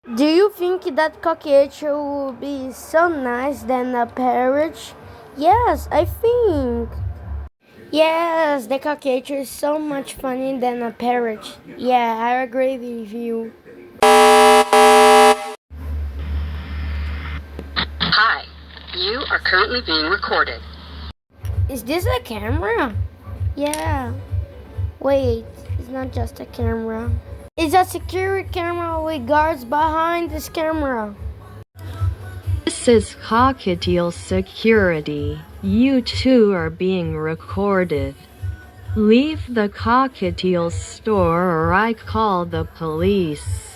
Do you think that cockatiel would be so nice than a parrot? Yes, I think. Yes, the cockatiel is so much funny than a parrot. Yeah, I agree with you. Hi, you are currently being recorded. Is this a camera? Yeah. Wait, it's not just a camera. It's a security camera with guards behind this camera. This is Cockatiel Security. You two are being recorded. Leave the Cockatiel store or I call the police.